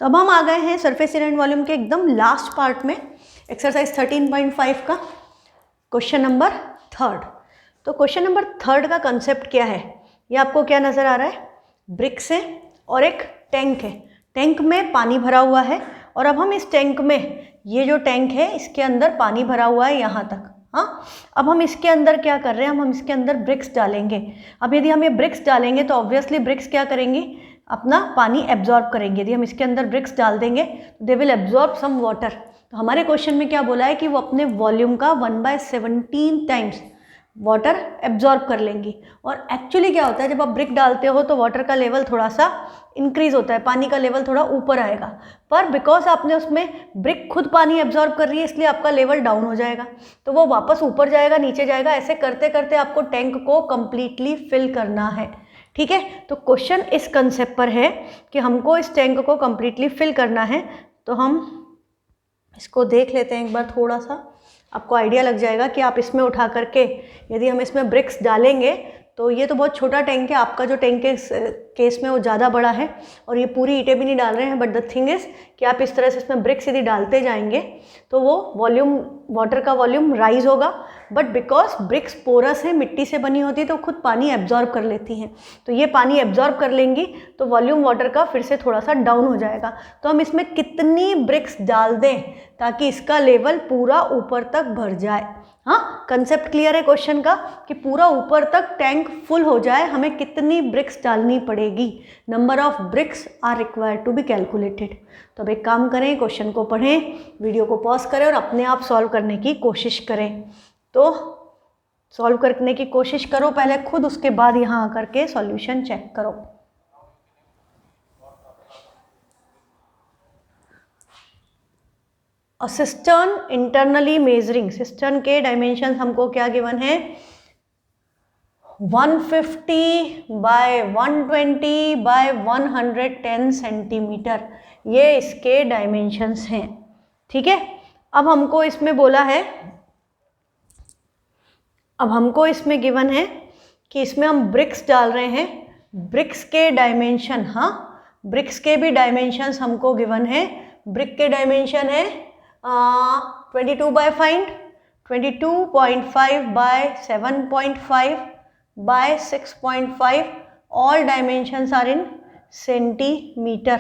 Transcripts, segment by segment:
तो अब हम आ गए हैं सरफेस एरिया एंड वॉल्यूम के एकदम लास्ट पार्ट में, एक्सरसाइज 13.5 का क्वेश्चन नंबर 3। तो क्वेश्चन नंबर 3 का कंसेप्ट क्या है, ये आपको क्या नज़र आ रहा है, ब्रिक्स है और एक टैंक है, टैंक में पानी भरा हुआ है और अब हम इस टैंक में, ये जो टैंक है इसके अंदर पानी भरा हुआ है यहाँ तक। हाँ, अब हम इसके अंदर क्या कर रहे हैं, हम इसके अंदर ब्रिक्स डालेंगे। अब यदि हम ये ब्रिक्स डालेंगे तो ऑब्वियसली ब्रिक्स क्या करेंगे, अपना पानी एब्जॉर्ब करेंगे। यदि हम इसके अंदर ब्रिक्स डाल देंगे they will absorb some water. तो हमारे क्वेश्चन में क्या बोला है कि वो अपने वॉल्यूम का 1/17 टाइम्स वाटर एब्जॉर्ब कर लेंगी। और एक्चुअली क्या होता है, जब आप ब्रिक डालते हो तो वाटर का लेवल थोड़ा सा इंक्रीज होता है, पानी का लेवल थोड़ा ऊपर आएगा, पर बिकॉज आपने उसमें ब्रिक खुद पानी एब्जॉर्ब कर रही है इसलिए आपका लेवल डाउन हो जाएगा, तो वो वापस ऊपर जाएगा नीचे जाएगा, ऐसे करते करते आपको टैंक को कंप्लीटली फिल करना है। ठीक है, तो क्वेश्चन इस कंसेप्ट पर है कि हमको इस टैंक को कंप्लीटली फिल करना है। तो हम इसको देख लेते हैं एक बार, थोड़ा सा आपको आइडिया लग जाएगा कि आप इसमें उठा करके यदि हम इसमें ब्रिक्स डालेंगे तो ये तो बहुत छोटा टैंक है, आपका जो टैंक के केस में वो ज़्यादा बड़ा है और ये पूरी ईंटें भी नहीं डाल रहे हैं, बट द थिंग इज़ कि आप इस तरह से इसमें ब्रिक्स यदि डालते जाएंगे तो वो वॉल्यूम, वाटर का वॉल्यूम राइज होगा, बट बिकॉज ब्रिक्स पोरस है, मिट्टी से बनी होती है तो खुद पानी एब्जॉर्ब कर लेती हैं, तो ये पानी एब्जॉर्ब कर लेंगी तो वॉल्यूम वाटर का फिर से थोड़ा सा डाउन हो जाएगा। तो हम इसमें कितनी ब्रिक्स डाल दें ताकि इसका लेवल पूरा ऊपर तक भर जाए। हाँ, कंसेप्ट क्लियर है क्वेश्चन का कि पूरा ऊपर तक टैंक फुल हो जाए, हमें कितनी ब्रिक्स डालनी पड़ेगी, number of bricks are required to be calculated. तो अब एक काम करें, क्वेश्चन को पढ़ें, वीडियो को पॉज करें और अपने आप सॉल्व करने की कोशिश करें। तो सॉल्व करने की कोशिश करो पहले खुद, उसके बाद यहाँ आकर के सॉल्यूशन चेक करो। और सिस्टर्न इंटरनली मेजरिंग, सिस्टर्न के डायमेंशन हमको क्या गिवन है, 150 बाय 120 बाय 110 सेंटीमीटर, ये इसके डायमेंशंस हैं। ठीक है, अब हमको इसमें बोला है, अब हमको इसमें गिवन है कि इसमें हम ब्रिक्स डाल रहे हैं, ब्रिक्स के डायमेंशन, हाँ ब्रिक्स के भी डायमेंशंस हमको गिवन है। ब्रिक के डायमेंशन है 22 by find 22.5 by 7.5 by 6.5, all dimensions are in centimetre.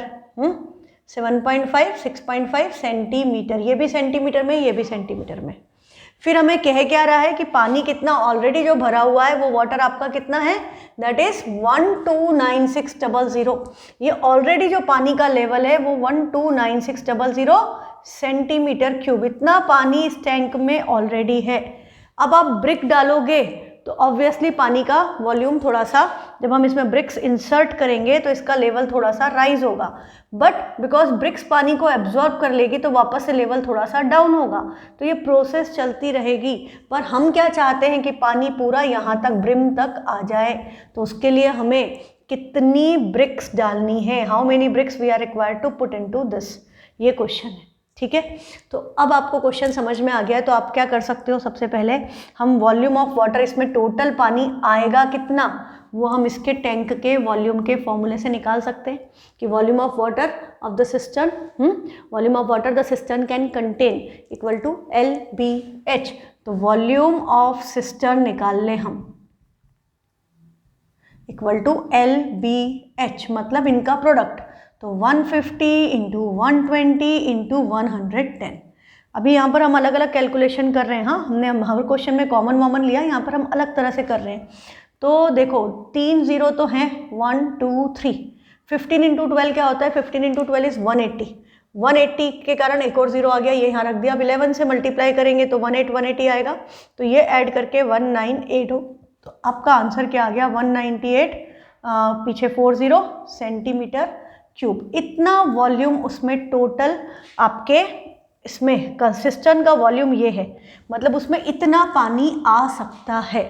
7.5 6.5 centimetre, ये भी सेंटीमीटर में, ये भी सेंटीमीटर में। फिर हमें कह क्या रहा है कि पानी कितना ऑलरेडी जो भरा हुआ है वो वाटर आपका कितना है, दैट इज 129600। ये ऑलरेडी जो पानी का लेवल है वो 129600 सेंटीमीटर क्यूब, इतना पानी इस टैंक में ऑलरेडी है। अब आप ब्रिक डालोगे तो ऑब्वियसली पानी का वॉल्यूम थोड़ा सा, जब हम इसमें ब्रिक्स इंसर्ट करेंगे तो इसका लेवल थोड़ा सा राइज होगा, बट बिकॉज ब्रिक्स पानी को एब्जॉर्ब कर लेगी तो वापस से लेवल थोड़ा सा डाउन होगा। तो ये प्रोसेस चलती रहेगी, पर हम क्या चाहते हैं कि पानी पूरा यहाँ तक ब्रिम तक आ जाए। तो उसके लिए हमें कितनी ब्रिक्स डालनी है, how many bricks we are required to put into this, ये क्वेश्चन है। ठीक है, तो अब आपको क्वेश्चन समझ में आ गया है, तो आप क्या कर सकते हो, सबसे पहले हम वॉल्यूम ऑफ वाटर, इसमें टोटल पानी आएगा कितना, वो हम इसके टैंक के वॉल्यूम के फॉर्मूले से निकाल सकते हैं कि volume of water of the cistern, volume of water the cistern can contain equal to LBH। तो वॉल्यूम ऑफ सिस्टर्न निकाल लें हम, इक्वल टू LBH, मतलब इनका प्रोडक्ट, तो 150 इंटू 120 इंटू 110। अभी यहाँ पर हम अलग अलग कैलकुलेशन कर रहे हैं, हाँ हमने हर क्वेश्चन में कॉमन लिया, यहाँ पर हम अलग तरह से कर रहे हैं। तो देखो 3 0 तो हैं, 1 2 3, 15 इंटू 12 क्या होता है, 15 इंटू 12 इज 180, 180 के कारण एक और 0 आ गया, ये यहाँ रख दिया। अब 11 से मल्टीप्लाई करेंगे तो 180 आएगा, तो ये ऐड करके 198 हो, तो आपका आंसर क्या आ गया, 198 पीछे 40 सेंटीमीटर क्यूब। इतना वॉल्यूम उसमें टोटल आपके इसमें कंसिस्टेंट का वॉल्यूम ये है, मतलब उसमें इतना पानी आ सकता है।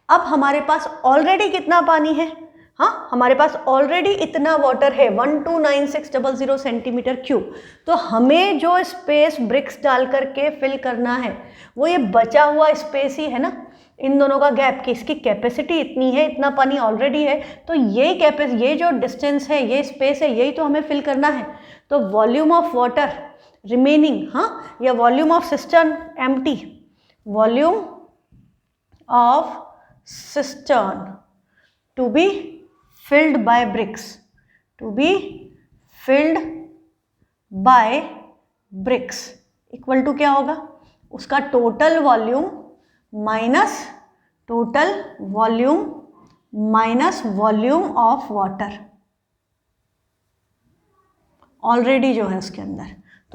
अब हमारे पास ऑलरेडी कितना पानी है, हाँ हमारे पास ऑलरेडी इतना वाटर है 129600 सेंटीमीटर क्यूब। तो हमें जो स्पेस ब्रिक्स डाल करके फिल करना है वो ये बचा हुआ स्पेस ही है ना, इन दोनों का गैप कि इसकी कैपेसिटी इतनी है, इतना पानी ऑलरेडी है, तो ये जो डिस्टेंस है, ये स्पेस है, यही तो हमें फिल करना है। तो वॉल्यूम ऑफ वाटर रिमेनिंग, हाँ, या volume of cistern empty, volume of cistern to be filled by bricks, to be filled by bricks equal to क्या होगा, उसका total volume minus total volume minus volume of water already जो है उसके अंदर।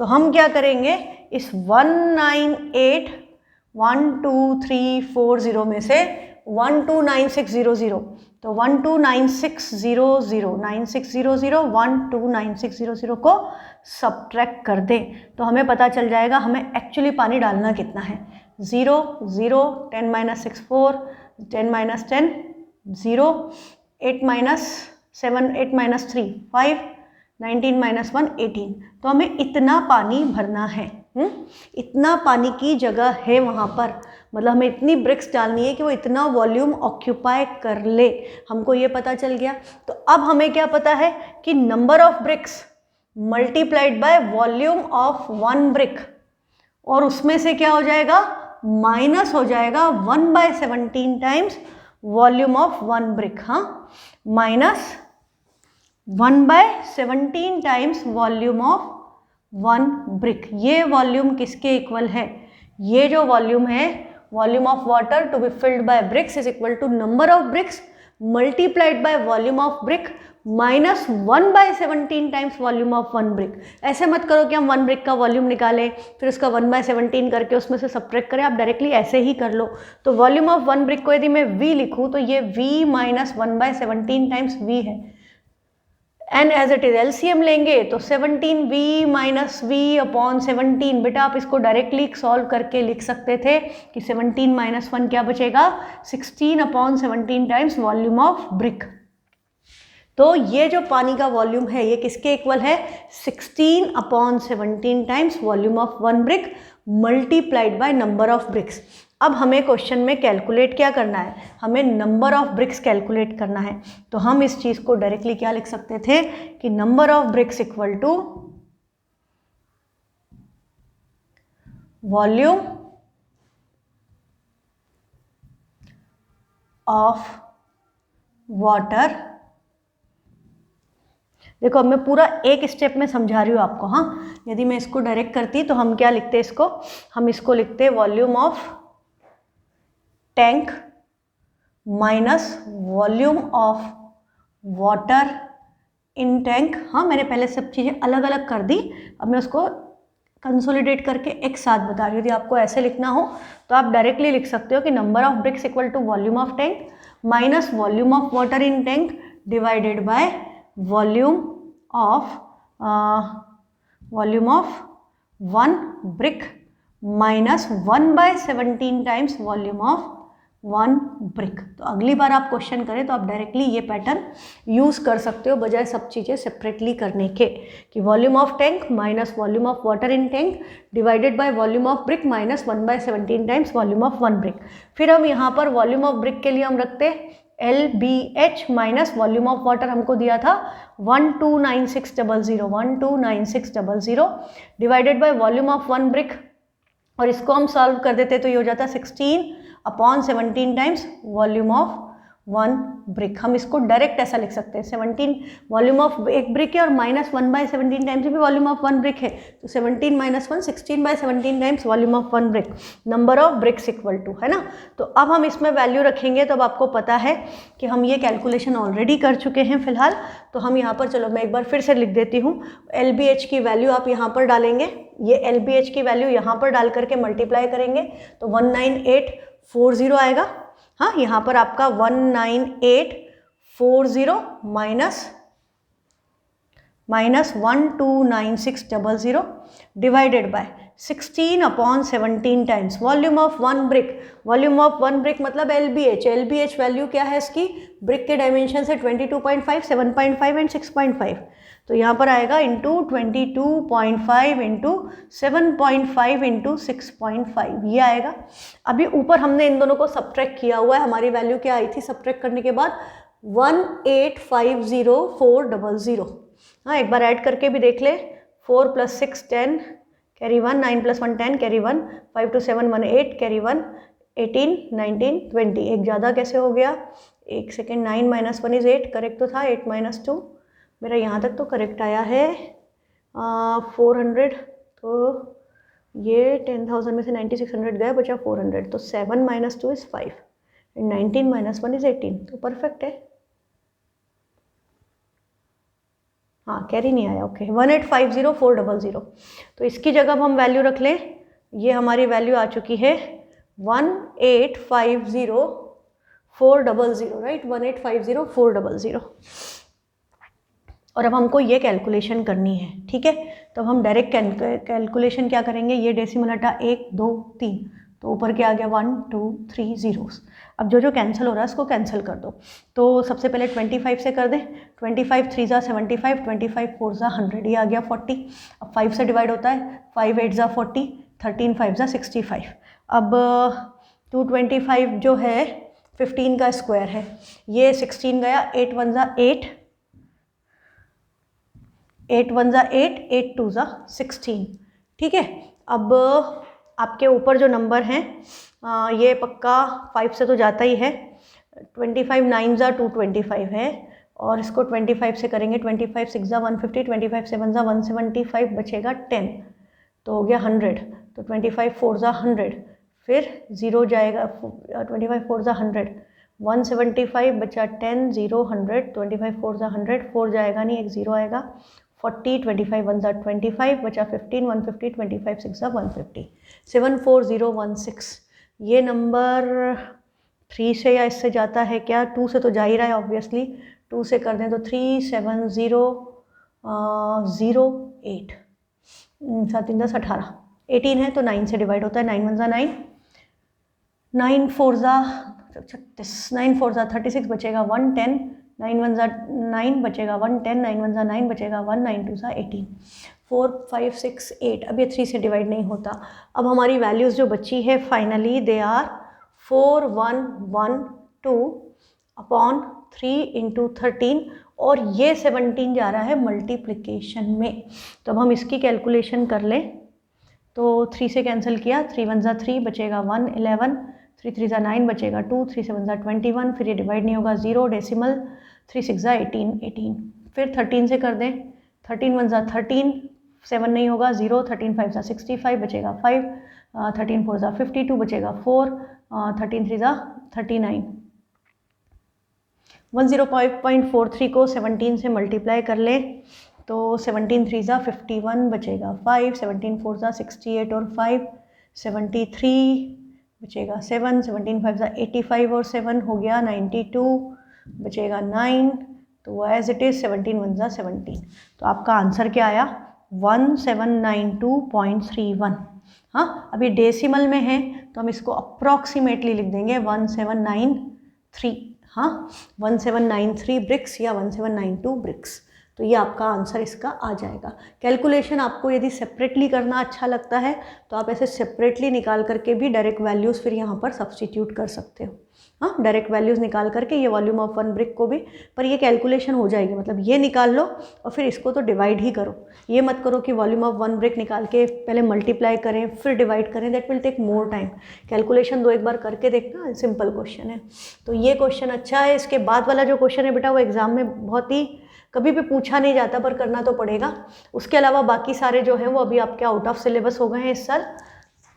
तो हम क्या करेंगे, इस 198.12340 में से 129600, तो 129600 को सब्ट्रैक्ट कर दें तो हमें पता चल जाएगा हमें एक्चुअली पानी डालना कितना है। 0 0 10 - 6 4 10 - 10 0 8 - 7 8 - 3 5 19 - 1 18। तो हमें इतना पानी भरना है, इतना पानी की जगह है वहाँ पर, मतलब हमें इतनी ब्रिक्स डालनी है कि वो इतना वॉल्यूम ऑक्यूपाई कर ले, हमको ये पता चल गया। तो अब हमें क्या पता है कि number of bricks multiplied by volume of one brick, और उसमें से क्या हो जाएगा, माइनस हो जाएगा 1/17 times volume of one brick, हाँ, minus 1/17 times volume of one brick. ये वॉल्यूम किसके इक्वल है, ये जो वॉल्यूम है, volume of water to be filled by bricks is equal to number of bricks multiplied by volume of brick minus 1/17 times volume of one brick. ऐसे मत करो कि हम वन ब्रिक का वॉल्यूम निकालें फिर उसका 1/17 करके उसमें से सब्ट्रैक्ट करें, आप डायरेक्टली ऐसे ही कर लो। तो वॉल्यूम ऑफ वन ब्रिक को यदि मैं v लिखूं तो ये v माइनस 1/17 टाइम्स v है, and as it is LCM लेंगे तो 17v माइनस v अपॉन 17। बेटा आप इसको डायरेक्टली सॉल्व करके लिख सकते थे कि 17 - 1 क्या बचेगा, 16/17 टाइम्स वॉल्यूम ऑफ ब्रिक। तो ये जो पानी का वॉल्यूम है ये किसके इक्वल है, 16/17 times volume of one brick multiplied by number of BRICS. अब हमें क्वेश्चन में कैलकुलेट क्या करना है, हमें नंबर ऑफ ब्रिक्स कैलकुलेट करना है। तो हम इस चीज़ को डायरेक्टली क्या लिख सकते थे कि number of bricks equal to volume of water. देखो अब मैं पूरा एक स्टेप में समझा रही हूँ आपको, हाँ, यदि मैं इसको डायरेक्ट करती तो हम क्या लिखते इसको, हम इसको लिखते volume of tank minus volume of water in tank. हाँ, मैंने पहले सब चीज़ें अलग अलग कर दी, अब मैं उसको कंसोलिडेट करके एक साथ बता रही हूँ। यदि आपको ऐसे लिखना हो तो आप डायरेक्टली लिख सकते हो कि number of bricks equal to volume of tank minus volume of water in tank divided by volume of one brick minus 1/17 times volume of one brick. तो अगली बार आप क्वेश्चन करें तो आप डायरेक्टली ये पैटर्न यूज़ कर सकते हो बजाय सब चीज़ें सेपरेटली करने के, कि volume of tank minus volume of water in tank divided by volume of brick minus 1/17 times volume of one brick. फिर हम यहाँ पर वॉल्यूम ऑफ ब्रिक के लिए हम रखते LBH minus volume of water हमको दिया था 129600 divided by volume of one brick, और इसको हम सॉल्व कर देते तो ये हो जाता 16/17 times volume of one brick. हम इसको डायरेक्ट ऐसा लिख सकते हैं, 17 वॉल्यूम ऑफ एक ब्रिक है और माइनस 1/17 टाइम्स भी वॉल्यूम ऑफ वन ब्रिक है, तो 17 - 1 16/17 times volume of one brick number of bricks equal to, है ना। तो अब हम इसमें वैल्यू रखेंगे तो अब आपको पता है कि हम ये कैलकुलेशन ऑलरेडी कर चुके हैं फिलहाल। तो हम यहाँ पर, चलो मैं एक बार फिर से लिख देती हूँ, LBH की वैल्यू आप यहाँ पर डालेंगे, ये LBH की वैल्यू यहाँ पर डाल करके मल्टीप्लाई करेंगे तो 19840 आएगा। हाँ, यहाँ पर आपका 19840 minus 129600 divided by, 16/17 times volume of one brick. Volume of one brick मतलब LBH। LBH वैल्यू क्या है इसकी, ब्रिक के डायमेंशन है 22.5, 7.5 एंड 6.5। तो यहाँ पर आएगा इंटू 22.5 इंटू 7.5 इंटू 6.5 ये आएगा। अभी ऊपर हमने इन दोनों को सब्ट्रैक्ट किया हुआ है, हमारी वैल्यू क्या आई थी सब्ट्रैक्ट करने के बाद 1850400। हाँ एक बार ऐड करके भी देख ले, 4 + 6 10 कैरी 1, 9 + 1 10 कैरी 1, 5 2 7 1 8 कैरी 1, 18 19 20। एक ज़्यादा कैसे हो गया, एक सेकेंड, 9 - 1 इज़ 8, करेक्ट तो था, 8 - 2 मेरा यहाँ तक तो करेक्ट आया है 400। तो ये 10,000 में से 9600 गया, बचा 400। तो 7 - 2 इज़ 5 एंड 19 - 1 इज़ 18। तो परफेक्ट है। हाँ कैरी नहीं आया, ओके 1850400। तो इसकी जगह अब हम वैल्यू रख लें, ये हमारी वैल्यू आ चुकी है 1850400, राइट, 1850400। और अब हमको ये कैलकुलेशन करनी है, ठीक है। तो अब हम डायरेक्ट कैलकुलेशन क्या करेंगे, ये डेसिमल हटा 1 2 3, तो ऊपर क्या आ गया 1 2 3 zeros। अब जो जो कैंसिल हो रहा है उसको कैंसिल कर दो। तो सबसे पहले 25 से कर दें, 25 3 × 75, 25 4 × 100, ये आ गया 40। अब 5 से डिवाइड होता है, 5 8 × 40, 13 5 × 65। अब 225 जो है 15 का स्क्वायर है, ये 16 गया, 8 1 × 8, 8 1 × 8, 8 2 × 16, ठीक है। अब आपके ऊपर जो नंबर हैं ये पक्का 5 से तो जाता ही है, 25 9 × 225 है, और इसको 25 से करेंगे, 25 6 × 150, 25 7 × 175, बचेगा 10, तो हो गया 100। तो 25 4 × 100, फिर 0 जाएगा, 25 4 × 100, 175 बचा 10 0 100, 25 4 × 100, 4 जाएगा नहीं, एक 0 आएगा, 40 25 1 × 25 बचा 15, 150 25 6 × 150, 74016। ये नंबर 3 से या इससे जाता है क्या, 2 से तो जा ही रहा है ऑब्वियसली, 2 से कर दें तो 37008, 7 × 10 18, 18 है तो 9 से डिवाइड होता है, 9 1 × 9, 9 4 × 36, 9 4 × 36 बचेगा 110, 9 1 × 9 बचेगा 110, 9 1 × 9 बचेगा 1, 9 2 × 18, 4 5 6 8। अब ये 3 से डिवाइड नहीं होता। अब हमारी वैल्यूज़ जो बची है फाइनली दे आर 4112/3 × 13, और ये 17 जा रहा है मल्टीप्लिकेशन में। तो अब हम इसकी कैलकुलेशन कर लें, तो 3 से कैंसिल किया, 3 1 × 3 बचेगा 1 11, 3 3 × 9 बचेगा 2, 3 7 × 21, फिर ये डिवाइड नहीं होगा 0 डेसिमल, 3 6 × 18 18, फिर 13 से कर दें, 13 1 × 13, 7 नहीं होगा 0, 13 5 × 65 बचेगा 5, 13 4 × 52 बचेगा 4, 13 3 × 39। 105.43 को 17 से मल्टीप्लाई कर लें, तो 17 3 × 51 बचेगा 5, 17 4 × 68 और 5 73 बचेगा 7, 17 5 × 85 और 7 हो गया 92 बचेगा 9, तो एज इट इज़ 17 1 × 17। तो आपका आंसर क्या आया 1792.31। हाँ अभी डेसिमल में है तो हम इसको अप्रॉक्सीमेटली लिख देंगे 1793, हाँ 1793 ब्रिक्स या 1792 ब्रिक्स। तो ये आपका आंसर इसका आ जाएगा। कैलकुलेशन आपको यदि सेपरेटली करना अच्छा लगता है तो आप ऐसे सेपरेटली निकाल करके भी डायरेक्ट वैल्यूज़ फिर यहाँ पर सब्स्टिट्यूट कर सकते हो। हाँ डायरेक्ट वैल्यूज़ निकाल करके ये वॉल्यूम ऑफ वन ब्रिक को भी, पर ये कैलकुलेशन हो जाएगी, मतलब ये निकाल लो और फिर इसको तो डिवाइड ही करो। ये मत करो कि वॉल्यूम ऑफ वन ब्रिक निकाल के पहले मल्टीप्लाई करें फिर डिवाइड करें, that will take more time. Calculation दो एक बार करके देखना, सिंपल क्वेश्चन है। तो ये क्वेश्चन अच्छा है। इसके बाद वाला जो क्वेश्चन है बेटा वो एग्जाम में बहुत ही कभी भी पूछा नहीं जाता, पर करना तो पड़ेगा। उसके अलावा बाकी सारे जो हैं वो अभी आपके आउट ऑफ सिलेबस हो गए हैं इस साल।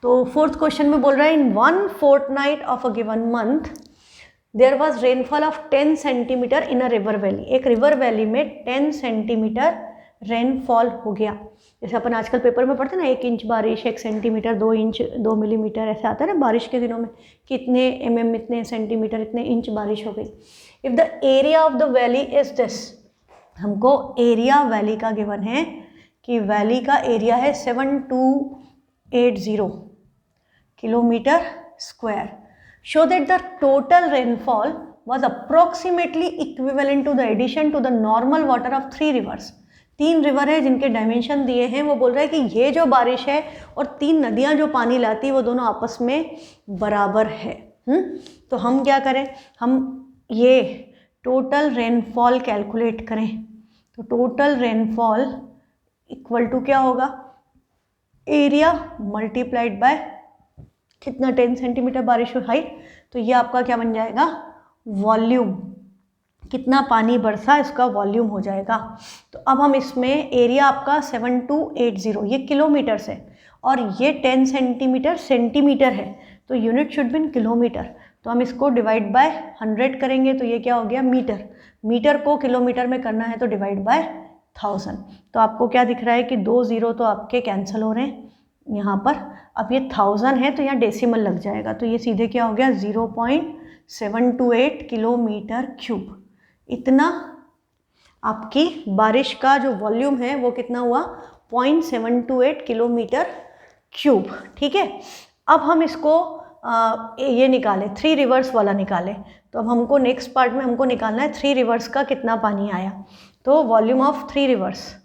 तो फोर्थ क्वेश्चन में बोल रहा है in 1 fortnight of a given month there was rainfall of 10 centimetre in a river valley. एक रिवर वैली में 10 सेंटीमीटर रेनफॉल हो गया। जैसे अपन आजकल पेपर में पढ़ते हैं ना 1 इंच बारिश, 1 सेंटीमीटर, 2 इंच, 2 मिलीमीटर, ऐसे आता है ना बारिश के दिनों में कि इतने mm, इतने सेंटीमीटर, इतने इंच बारिश हो गई। If the area of the valley is this, हमको एरिया वैली का गिवन है कि वैली का एरिया है 72 0.80 kilometer square. Show that the total rainfall was approximately equivalent to the addition to the normal water of 3 rivers. 3 river है जिनके dimension दिए हैं, वो बोल रहा है कि ये जो बारिश है और 3 नदियाँ जो पानी लाती है वो दोनों आपस में बराबर है। तो हम क्या करें, हम ये टोटल रेनफॉल कैलकुलेट करें। तो टोटल रेनफॉल इक्वल टू क्या होगा, एरिया मल्टीप्लाइड बाय कितना 10 सेंटीमीटर बारिश हुई हाइट, तो ये आपका क्या बन जाएगा, वॉल्यूम, कितना पानी बरसा इसका वॉल्यूम हो जाएगा। तो अब हम इसमें एरिया आपका 7280 ये किलोमीटर से और ये 10 सेंटीमीटर सेंटीमीटर है, तो unit should be in kilometre. तो हम इसको डिवाइड बाय 100 करेंगे तो ये क्या हो गया मीटर, मीटर को किलोमीटर में करना है तो डिवाइड बाय 1000। तो आपको क्या दिख रहा है कि 2 0 तो आपके कैंसिल हो रहे हैं यहाँ पर। अब ये 1000 है तो यहाँ डेसिमल लग जाएगा, तो ये सीधे क्या हो गया 0.728 किलोमीटर क्यूब। इतना आपकी बारिश का जो वॉल्यूम है वो कितना हुआ 0.728 किलोमीटर क्यूब। ठीक है, अब हम इसको ये निकाले 3 रिवर्स वाला निकाले, तो अब हमको नेक्स्ट पार्ट में हमको निकालना है 3 रिवर्स का कितना पानी आया। तो वॉल्यूम ऑफ 3 रिवर्स,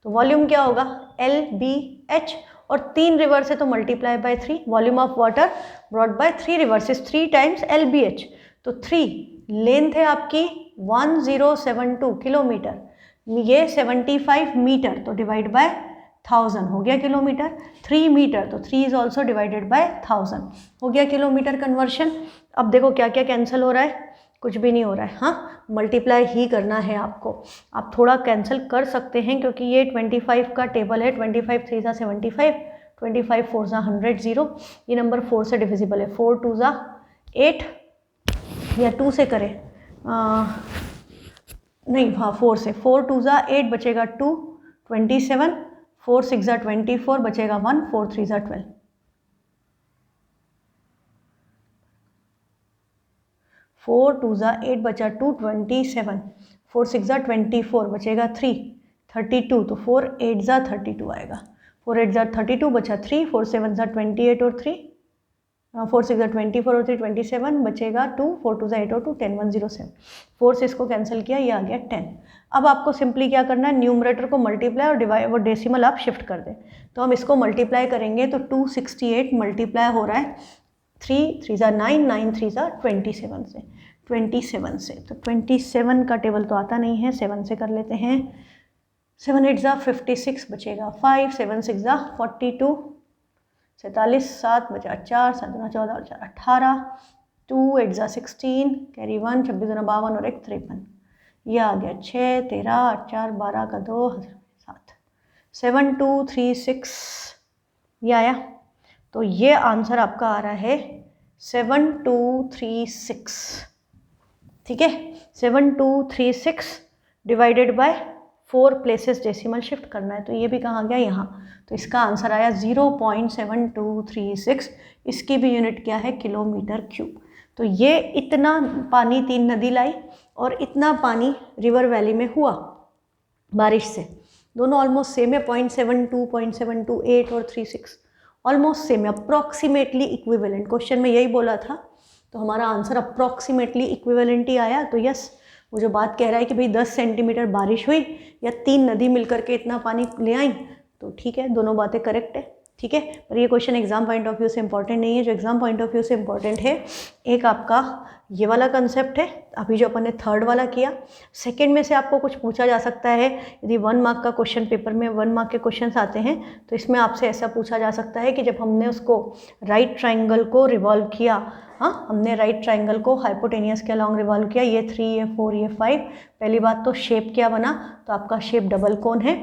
तो वॉल्यूम क्या होगा LBH, और 3 रिवर्स है तो multiply by 3, volume of water brought by 3 reverse is 3 times LBH। तो 3 लेंथ है आपकी 1072 किलोमीटर, ये 75 मीटर, तो डिवाइड बाय 1000 हो गया किलोमीटर। 3 मीटर तो 3 इज ऑल्सो डिवाइडेड बाय 1000 हो गया किलोमीटर कन्वर्शन। अब देखो क्या क्या कैंसिल हो रहा है, कुछ भी नहीं हो रहा है, हाँ मल्टीप्लाई ही करना है आपको। आप थोड़ा कैंसिल कर सकते हैं क्योंकि ये 25 का टेबल है, 25 3 सा 75, 25 4 सा 100 0, ये नंबर 4 से डिविजिबल है, 4 2 सा 8 या 2 से करें नहीं हाँ 4 से, 4 2 सा 8 बचेगा 2 27, 4 6 सा 24 बचेगा 1, 4 3 सा 12, 4 2 सा 8 बचा 2 27, 4 6 सा 24 बचेगा 3 32, तो 4 8 सा 32 आएगा, 4 8 सा 32 बचा 3, 4 7 सा 28 और 3 4 6 सा 24 और 3 27 बचेगा 2, 4 2 सा 8 और 2 10 1 0 7, 4 से इसको कैंसिल किया, ये आ गया 10। अब आपको सिंपली क्या करना है, न्यूमरेटर को मल्टीप्लाई और डिवाइड वो डेसिमल आप शिफ्ट कर दें। तो हम इसको मल्टीप्लाई करेंगे तो 268 मल्टीप्लाई हो रहा है 3 3 सा 9 9 3 सा 27 से, 27 से, तो 27 का टेबल तो आता नहीं है, 7 से कर लेते हैं, 7 8 सा 56 बचेगा 5, 7 6 सा 42, 47 7 बचा 4 7 2 14 और 4 18, 2 8 सा 16 कैरी 1 26 2 52 और 1 53, ये आ गया 6 13 8 4 12 का 2 7 7 2 3 6, ये आया। तो ये आंसर आपका आ रहा है 7236, ठीक है 7236 divided by 4 places decimal shift करना है, तो ये भी कहाँ गया यहाँ, तो इसका आंसर आया 0.7236, इसकी भी यूनिट क्या है किलोमीटर क्यूब। तो ये इतना पानी 3 नदी लाई और इतना पानी रिवर वैली में हुआ बारिश से, दोनों ऑलमोस्ट सेम है, 0.72 0.728 और 36 ऑलमोस्ट सेम है, अप्रॉक्सीमेटली इक्विवेलेंट। क्वेश्चन में यही बोला था, तो हमारा आंसर अप्रॉक्सीमेटली इक्विवेलेंट ही आया। तो यस, वो जो बात कह रहा है कि भाई 10 सेंटीमीटर बारिश हुई या 3 नदी मिलकर के इतना पानी ले आई, तो ठीक है, दोनों बातें करेक्ट है, ठीक है। पर ये question exam point of view से इंपॉर्टेंट नहीं है। जो एग्जाम पॉइंट ऑफ व्यू से इंपॉर्टेंट है, एक आपका ये वाला कंसेप्ट है, अभी जो अपन ने थर्ड वाला किया। सेकंड में से आपको कुछ पूछा जा सकता है, यदि 1 मार्क का क्वेश्चन पेपर में 1 मार्क के क्वेश्चंस आते हैं, तो इसमें आपसे ऐसा पूछा जा सकता है कि जब हमने उसको राइट ट्राइंगल को रिवॉल्व किया, हाँ हमने राइट ट्राइंगल को हाइपोटेनियस के अलॉन्ग रिवॉल्व किया, ये 3 ये 4 ये 5, पहली बात तो शेप क्या बना, तो आपका शेप डबल कोन है।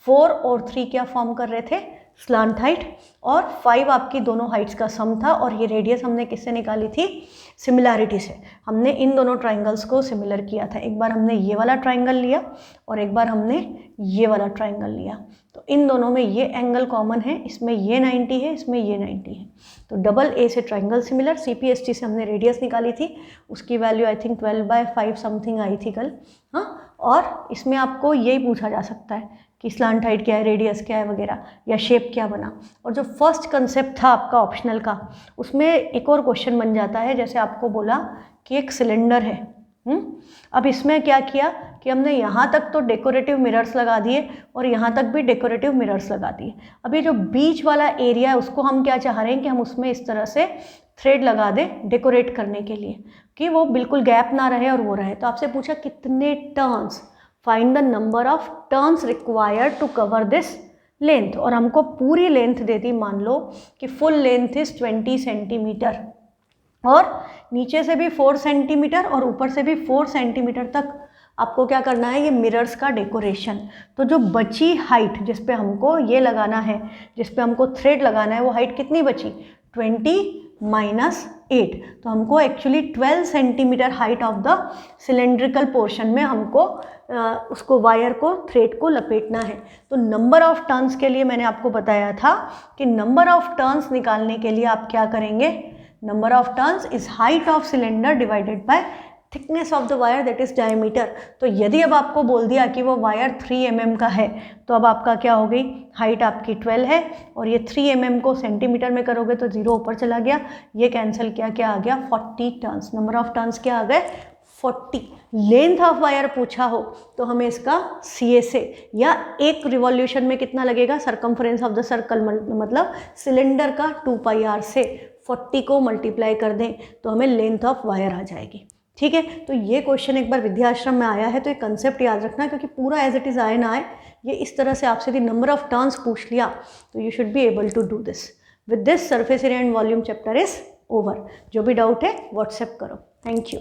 4 और 3 क्या फॉर्म कर रहे थे, स्लांट हाइट, और 5 आपकी दोनों हाइट्स का सम था, और ये रेडियस हमने किससे निकाली थी, सिमिलैरिटी से। हमने इन दोनों ट्राइंगल्स को सिमिलर किया था, एक बार हमने ये वाला ट्राइंगल लिया और एक बार हमने ये वाला ट्राइंगल लिया, तो इन दोनों में ये एंगल कॉमन है, इसमें ये 90 है, इसमें ये 90 है, तो डबल ए से ट्राइंगल सिमिलर। CPST से हमने रेडियस निकाली थी, उसकी value I think 12/5 something I थी कल, हाँ, और इसमें आपको यही पूछा जा सकता है कि स्लांट हाइट क्या है, रेडियस क्या है वगैरह, या शेप क्या बना। और जो फर्स्ट कंसेप्ट था आपका ऑप्शनल का, उसमें एक और क्वेश्चन बन जाता है, जैसे आपको बोला कि एक सिलेंडर है। अब इसमें क्या किया कि हमने यहाँ तक तो डेकोरेटिव मिरर्स लगा दिए और यहाँ तक भी डेकोरेटिव मिरर्स लगा दिए। अब ये जो बीच वाला एरिया है उसको हम क्या चाह रहे हैं कि हम उसमें इस तरह से थ्रेड लगा दें डेकोरेट करने के लिए, कि वो बिल्कुल गैप ना रहे और वो रहे। तो आपसे पूछा कितने turns, find the number of turns required to cover this length, और हमको पूरी लेंथ दे दी। मान लो कि फुल लेंथ इज 20 सेंटीमीटर और नीचे से भी 4 सेंटीमीटर और ऊपर से भी 4 सेंटीमीटर तक आपको क्या करना है, ये मिरर्स का डेकोरेशन। तो जो बची हाइट जिस पे हमको ये लगाना है, जिस पे हमको थ्रेड लगाना है, वो हाइट कितनी बची, 20 - 8। तो हमको actually 12 centimetre height of the cylindrical portion में हमको उसको वायर को, थ्रेड को लपेटना है। तो नंबर ऑफ टर्न्स के लिए मैंने आपको बताया था कि नंबर ऑफ टर्न्स निकालने के लिए आप क्या करेंगे, number of turns is height of cylinder divided by thickness of the wire that is diameter. तो यदि अब आपको बोल दिया कि वो वायर 3 mm का है, तो अब आपका क्या हो गई, हाइट आपकी 12 है और ये 3 mm को सेंटीमीटर में करोगे तो 0 ऊपर चला गया, ये कैंसिल किया, क्या आ गया, 40 टर्न्स। नंबर ऑफ टर्न्स क्या आ गए, 40। लेंथ ऑफ वायर पूछा हो तो हमें इसका CA से, या एक रिवॉल्यूशन में कितना लगेगा, सरकमफ्रेंस ऑफ द सर्कल, मतलब सिलेंडर का 2πr से 40 को मल्टीप्लाई कर दें तो हमें लेंथ ऑफ वायर आ जाएगी। ठीक है, तो ये क्वेश्चन एक बार विद्याश्रम में आया है, तो ये कंसेप्ट याद रखना, क्योंकि पूरा एज इट इज़ आए ना आए, ये इस तरह से आपसे यदि नंबर ऑफ टर्न्स पूछ लिया तो you should be able to do this. With this surface area and volume chapter is over. जो भी डाउट है व्हाट्सएप करो। Thank you.